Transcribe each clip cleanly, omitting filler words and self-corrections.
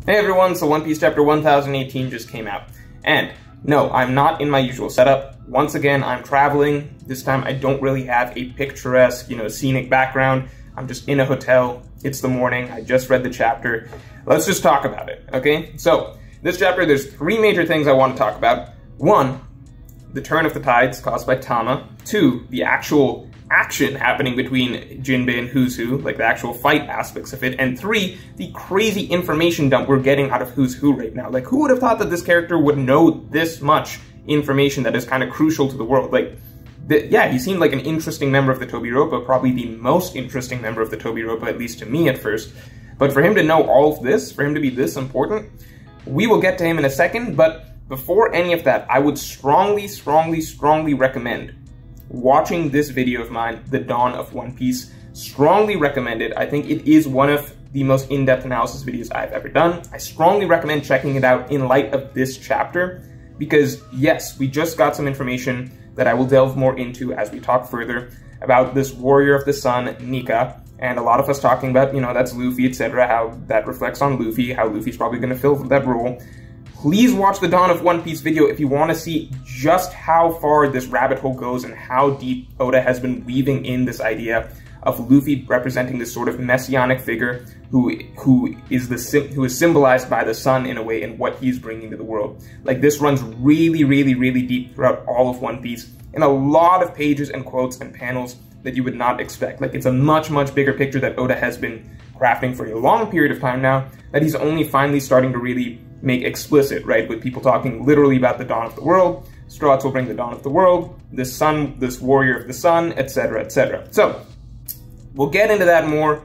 Hey everyone, so One Piece chapter 1018 just came out. And no, I'm not in my usual setup. Once again, I'm traveling. This time I don't really have a picturesque, scenic background. I'm just in a hotel. It's the morning. I just read the chapter. Let's just talk about it, okay? So, this chapter, there's three major things I want to talk about. One, the turn of the tides caused by Tama. Two, the actual action happening between Jinbei and Who's Who, like the actual fight aspects of it. And three, the crazy information dump we're getting out of Who's Who right now. Like, who would have thought that this character would know this much information that is kind of crucial to the world? Like, yeah, he seemed like an interesting member of the Tobiropa, probably the most interesting member of the Tobiropa, at least to me at first. But for him to know all of this, for him to be this important, we will get to him in a second, but before any of that, I would strongly recommend watching this video of mine, The Dawn of One Piece. Strongly recommend it. I think it is one of the most in-depth analysis videos I've ever done. I strongly recommend checking it out in light of this chapter, because yes, we just got some information that I will delve more into as we talk further about this Warrior of the Sun, Nika, and a lot of us talking about, that's Luffy, etc., how that reflects on Luffy, how Luffy's probably going to fill that role. Please watch the Dawn of One Piece video if you want to see just how far this rabbit hole goes and how deep Oda has been weaving in this idea of Luffy representing this sort of messianic figure who is symbolized by the sun in a way and what he's bringing to the world. Like, this runs really deep throughout all of One Piece in a lot of pages and quotes and panels that you would not expect. Like, it's a much bigger picture that Oda has been crafting for a long period of time now that he's only finally starting to really make explicit, right? With people talking literally about the dawn of the world. Straw Hats will bring the dawn of the world, this sun, this warrior of the sun, etc., etc. So, we'll get into that more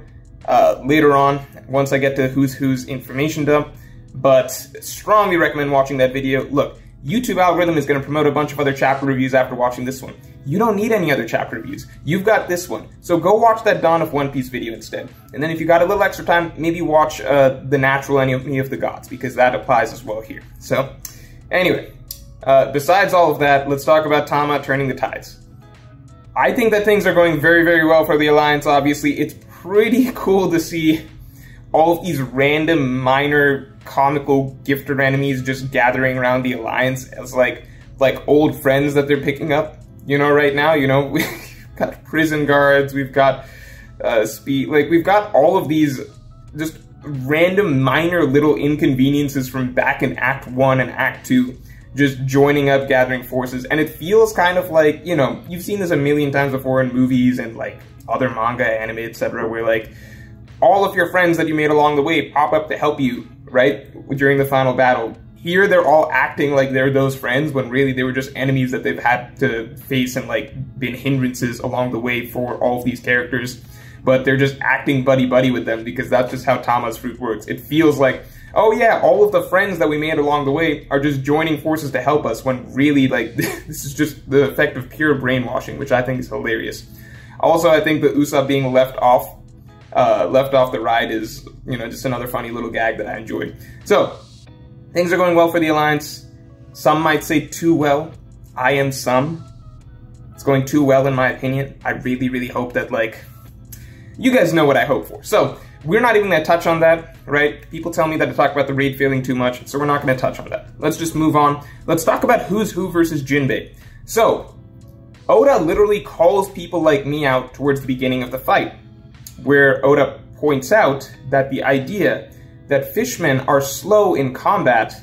later on, once I get to Who's Who's information dump, but strongly recommend watching that video. Look, YouTube algorithm is going to promote a bunch of other chapter reviews after watching this one. You don't need any other chapter reviews. You've got this one. So go watch that Dawn of One Piece video instead. And then if you got a little extra time, maybe watch The Natural Enemy of the Gods, because that applies as well here. So, anyway, besides all of that, let's talk about Tama turning the tides. I think that things are going very well for the Alliance, obviously. It's pretty cool to see all of these random minor comical gifted enemies just gathering around the Alliance as like old friends that they're picking up, right now. We've got prison guards, we've got we've got all of these just random minor little inconveniences from back in Act 1 and Act 2. Just joining up, gathering forces, and it feels kind of like, you've seen this a million times before in movies and like other manga, anime, etc., where all of your friends that you made along the way pop up to help you, right, during the final battle. Here they're all acting like they're those friends when really they were just enemies that they've had to face and been hindrances along the way for all of these characters, but they're just acting buddy-buddy with them because that's just how Tama's fruit works. It feels like, oh yeah, all of the friends that we made along the way are just joining forces to help us, when really, this is just the effect of pure brainwashing, which I think is hilarious. Also, I think the Usopp being left off the ride is, just another funny little gag that I enjoyed. So, things are going well for the Alliance. Some might say too well. I am some. It's going too well in my opinion. I really hope that, you guys know what I hope for. So, we're not even going to touch on that, right? People tell me that I talk about the raid failing too much, so we're not going to touch on that. Let's just move on. Let's talk about Who's Who versus Jinbei. So, Oda literally calls people like me out towards the beginning of the fight, where Oda points out that the idea that fishmen are slow in combat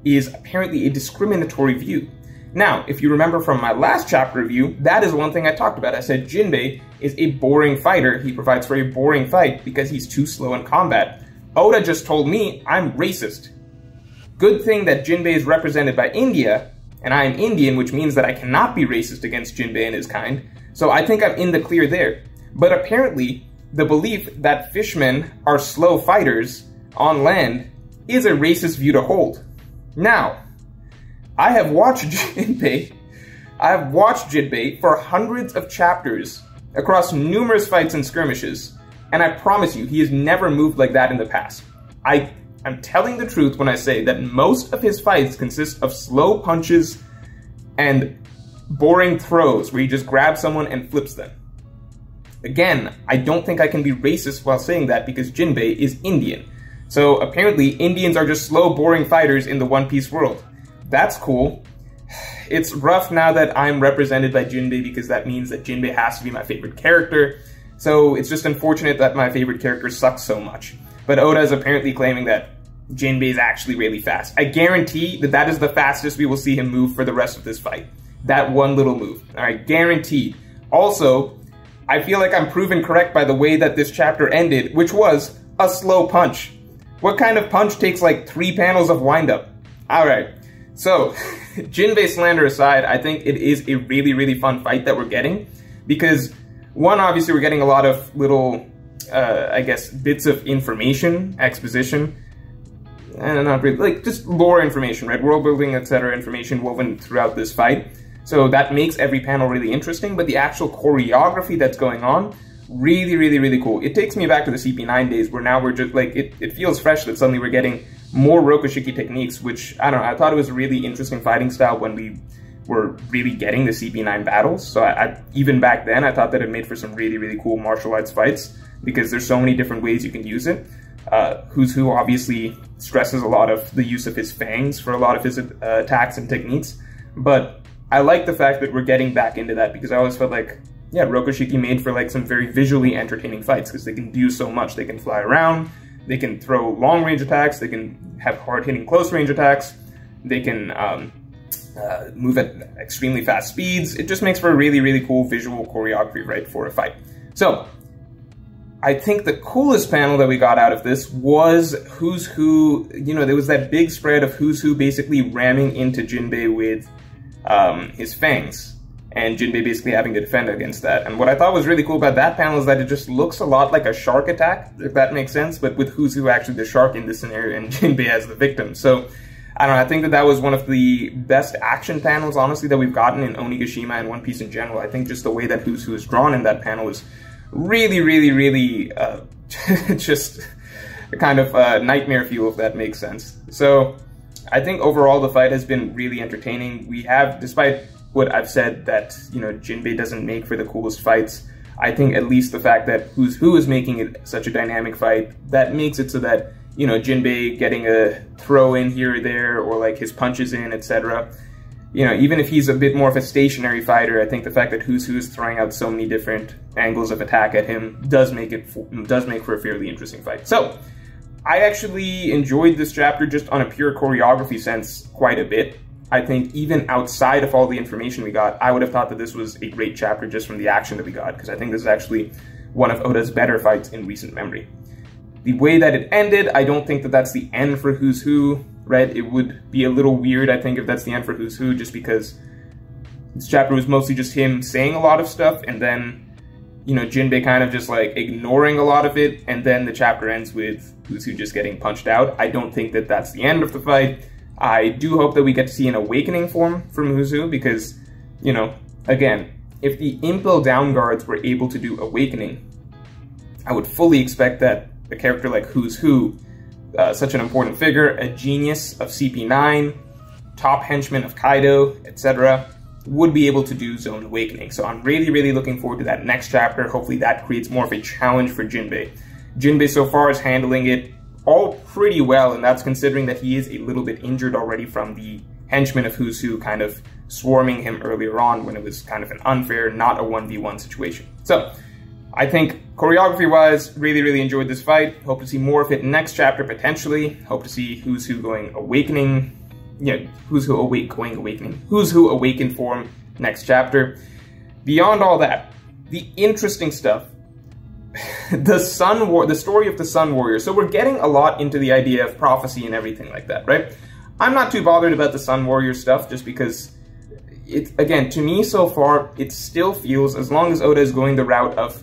is apparently a discriminatory view. Now, if you remember from my last chapter review, that is one thing I talked about. I said Jinbei is a boring fighter. He provides for a boring fight because he's too slow in combat. Oda just told me I'm racist. Good thing that Jinbei is represented by India, and I am Indian, which means that I cannot be racist against Jinbei and his kind. So I think I'm in the clear there. But apparently, the belief that fishmen are slow fighters on land is a racist view to hold. Now, I have watched Jinbei for hundreds of chapters across numerous fights and skirmishes, and I promise you, he has never moved like that in the past. I'm telling the truth when I say that most of his fights consist of slow punches and boring throws where he just grabs someone and flips them. Again, I don't think I can be racist while saying that because Jinbei is Indian. So apparently Indians are just slow, boring fighters in the One Piece world. That's cool. It's rough now that I'm represented by Jinbei because that means that Jinbei has to be my favorite character. So it's just unfortunate that my favorite character sucks so much. But Oda is apparently claiming that Jinbei is actually really fast. I guarantee that that is the fastest we will see him move for the rest of this fight. That one little move. Alright, guaranteed. Also, I feel like I'm proven correct by the way that this chapter ended, which was a slow punch. What kind of punch takes like 3 panels of wind-up? Alright, so, Jinbei slander aside, I think it is a really, really fun fight that we're getting. Because, one, obviously we're getting a lot of little, I guess, bits of information, exposition, and not really, like, just lore information, right? World building, etc. information woven throughout this fight. So that makes every panel really interesting, but the actual choreography that's going on, really, really, really cool. It takes me back to the CP9 days where now we're just, like, it feels fresh that suddenly we're getting more Rokushiki techniques, which, I don't know, I thought it was a really interesting fighting style when we were really getting the CP9 battles. So even back then, I thought that it made for some really, really cool martial arts fights because there's so many different ways you can use it. Who's Who obviously stresses a lot of the use of his fangs for a lot of his attacks and techniques, but I like the fact that we're getting back into that because I always felt like, yeah, Rokushiki made for like some very visually entertaining fights because they can do so much. They can fly around, they can throw long-range attacks, they can have hard-hitting close-range attacks, they can move at extremely fast speeds. It just makes for a really, really cool visual choreography, right, for a fight. So, I think the coolest panel that we got out of this was Who's Who. You know, there was that big spread of Who's Who basically ramming into Jinbei with his fangs, and Jinbei basically having to defend against that. And what I thought was really cool about that panel is that it just looks a lot like a shark attack, if that makes sense, but with Who's Who actually the shark in this scenario and Jinbei as the victim. So, I don't know, I think that that was one of the best action panels, honestly, that we've gotten in Onigashima and One Piece in general. I think just the way that Who's Who is drawn in that panel is really, really, really just a kind of nightmare fuel, if that makes sense. So, I think overall the fight has been really entertaining. We have, despite what I've said that, you know, Jinbei doesn't make for the coolest fights, I think at least the fact that Who's Who is making it such a dynamic fight, that makes it so that, you know, Jinbei getting a throw in here or there, or like his punches in, etc. You know, even if he's a bit more of a stationary fighter, I think the fact that Who's Who is throwing out so many different angles of attack at him does make for a fairly interesting fight. So, I actually enjoyed this chapter just on a pure choreography sense quite a bit. I think even outside of all the information we got, I would have thought that this was a great chapter just from the action that we got, because I think this is actually one of Oda's better fights in recent memory. The way that it ended, I don't think that that's the end for Who's Who, right? It would be a little weird, I think, if that's the end for Who's Who, just because this chapter was mostly just him saying a lot of stuff, and then, you know, Jinbei kind of just like ignoring a lot of it, and then the chapter ends with Who's Who just getting punched out. I don't think that that's the end of the fight. I do hope that we get to see an awakening form from Who's Who, because, you know, again, if the Impel Down Guards were able to do awakening, I would fully expect that a character like Who's Who, such an important figure, a genius of CP9, top henchman of Kaido, etc., would be able to do Zone Awakening. So I'm really, really looking forward to that next chapter. Hopefully that creates more of a challenge for Jinbei. Jinbei so far is handling it all pretty well, and that's considering that he is a little bit injured already from the henchmen of Who's Who kind of swarming him earlier on when it was kind of an unfair, not a 1v1 situation. So, I think choreography-wise, really, really enjoyed this fight. Hope to see more of it next chapter, potentially. Hope to see Who's Who going awakening. Yeah, Who's Who going awakening. Who's Who awakened form next chapter. Beyond all that, the interesting stuff, the story of the Sun Warrior. So we're getting a lot into the idea of prophecy and everything like that, right? I'm not too bothered about the Sun Warrior stuff, just because it, again, to me so far, it still feels, as long as Oda is going the route of,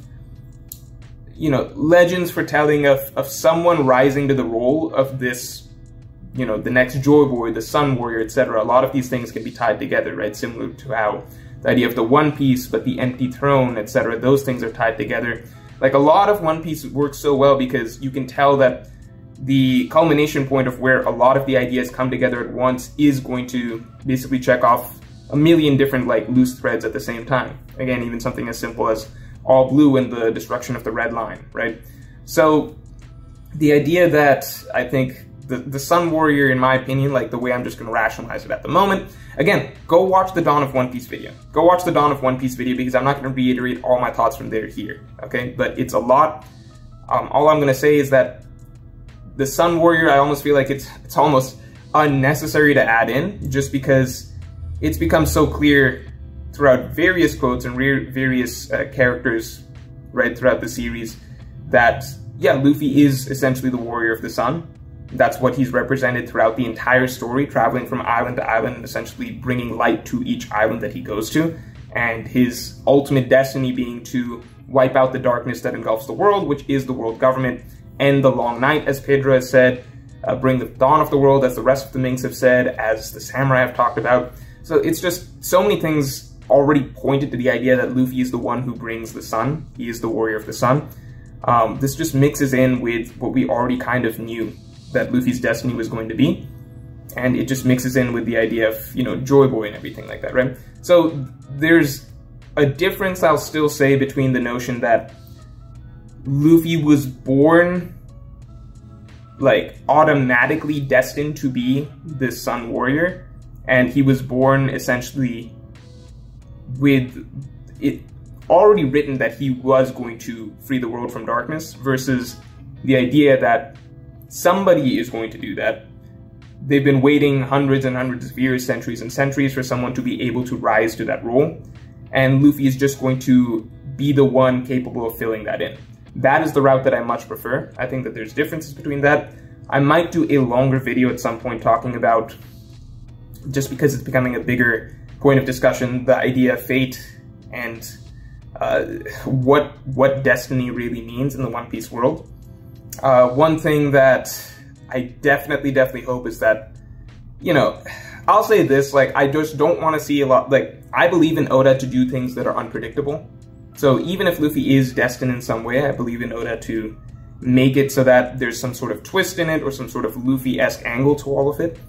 you know, legends foretelling of someone rising to the role of this, you know, the next Joy Boy, the Sun Warrior, etc. A lot of these things can be tied together, right? Similar to how the idea of the One Piece, but the empty throne, etc. Those things are tied together. Like, a lot of One Piece works so well because you can tell that the culmination point of where a lot of the ideas come together at once is going to basically check off a million different, like, loose threads at the same time. Again, even something as simple as All Blue and the destruction of the Red Line, right? So the idea that I think the Sun Warrior, in my opinion, like the way I'm just going to rationalize it at the moment, again, go watch the Dawn of One Piece video. Go watch the Dawn of One Piece video because I'm not going to reiterate all my thoughts from there here, okay? But it's a lot. All I'm going to say is that the Sun Warrior, I almost feel like it's almost unnecessary to add in just because it's become so clear throughout various quotes and various characters right throughout the series that, yeah, Luffy is essentially the Warrior of the Sun. That's what he's represented throughout the entire story, traveling from island to island and essentially bringing light to each island that he goes to, and his ultimate destiny being to wipe out the darkness that engulfs the world, which is the world government, end the long night, as Pedro has said, bring the dawn of the world, as the rest of the Minks have said, as the samurai have talked about. So it's just so many things already pointed to the idea that Luffy is the one who brings the sun. He is the Warrior of the Sun. This just mixes in with what we already kind of knew that Luffy's destiny was going to be, and it just mixes in with the idea of, you know, Joy Boy and everything like that, right? So there's a difference, I'll still say, between the notion that Luffy was born, like, automatically destined to be this Sun Warrior, and he was born essentially with it already written that he was going to free the world from darkness, versus the idea that somebody is going to do that. They've been waiting hundreds and hundreds of years, centuries and centuries for someone to be able to rise to that role, and Luffy is just going to be the one capable of filling that in. That is the route that I much prefer. I think that there's differences between that. I might do a longer video at some point talking about, just because it's becoming a bigger point of discussion, the idea of fate and what destiny really means in the One Piece world. One thing that I definitely hope is that, you know, I'll say this, like, I just don't want to see a lot, like, I believe in Oda to do things that are unpredictable. So even if Luffy is destined in some way, I believe in Oda to make it so that there's some sort of twist in it or some sort of Luffy-esque angle to all of it.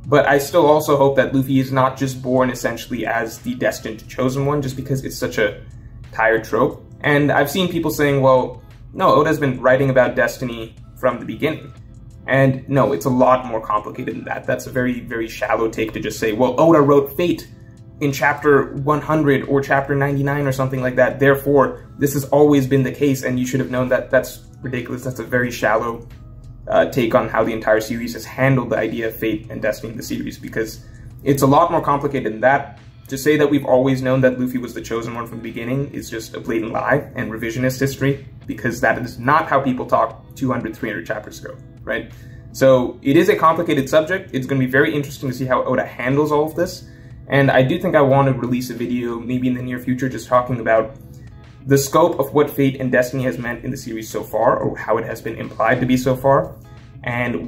But I still also hope that Luffy is not just born essentially as the destined chosen one, just because it's such a tired trope. And I've seen people saying, well, no, Oda's been writing about destiny from the beginning. And no, it's a lot more complicated than that. That's a very shallow take to just say, well, Oda wrote fate in chapter 100 or chapter 99 or something like that. Therefore, this has always been the case and you should have known that. That's ridiculous. That's a very shallow take on how the entire series has handled the idea of fate and destiny in the series, because it's a lot more complicated than that. To say that we've always known that Luffy was the chosen one from the beginning is just a blatant lie and revisionist history, because that is not how people talk 200, 300 chapters ago, right? So it is a complicated subject. It's going to be very interesting to see how Oda handles all of this. And I do think I want to release a video maybe in the near future just talking about the scope of what fate and destiny has meant in the series so far, or how it has been implied to be so far, and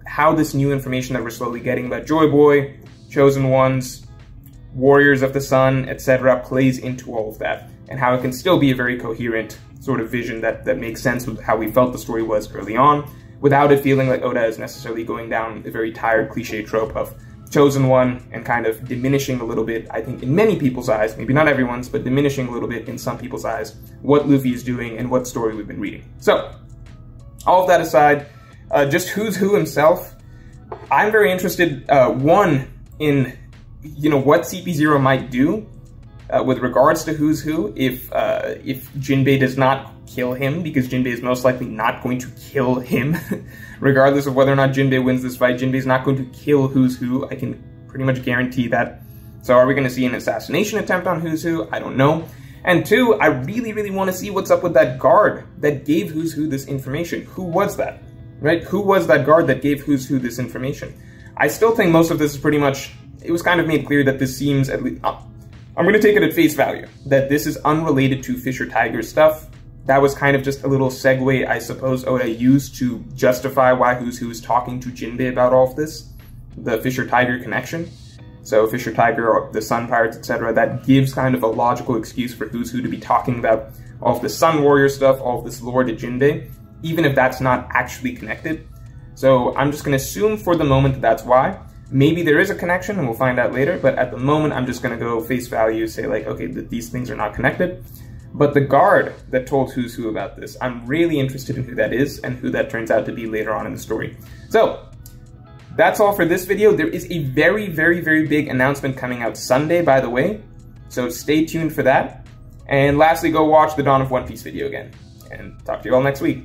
how this new information that we're slowly getting about Joy Boy, Chosen Ones, Warriors of the Sun, etc. plays into all of that, and how it can still be a very coherent sort of vision that makes sense with how we felt the story was early on, without it feeling like Oda is necessarily going down a very tired cliche trope of Chosen One and kind of diminishing a little bit, I think, in many people's eyes, maybe not everyone's, but diminishing a little bit in some people's eyes, what Luffy is doing and what story we've been reading. So, all of that aside, just Who's Who himself, I'm very interested, one, in, you know, what CP0 might do with regards to Who's Who if Jinbei does not kill him, because Jinbei is most likely not going to kill him. Regardless of whether or not Jinbei wins this fight, Jinbei is not going to kill Who's Who. I can pretty much guarantee that. So are we going to see an assassination attempt on Who's Who? I don't know. And two, I really want to see what's up with that guard that gave Who's Who this information. Who was that? Right? Who was that guard that gave Who's Who this information? I still think most of this is pretty much, it was kind of made clear that this seems, at least, I'm going to take it at face value, that this is unrelated to Fisher Tiger's stuff. That was kind of just a little segue, I suppose, Oda used to justify why Who's Who is talking to Jinbei about all of this, the Fisher Tiger connection. So Fisher Tiger, or the Sun Pirates, etc., that gives kind of a logical excuse for Who's Who to be talking about all of the Sun Warrior stuff, all of this lore to Jinbei, even if that's not actually connected. So I'm just going to assume for the moment that that's why. Maybe there is a connection, and we'll find out later, but at the moment I'm just going to go face value, say like, okay, these things are not connected. But the guard that told Who's Who about this, I'm really interested in who that is and who that turns out to be later on in the story. So, that's all for this video. There is a very, very, very big announcement coming out Sunday, by the way. So stay tuned for that. And lastly, go watch the Dawn of One Piece video again. And talk to you all next week.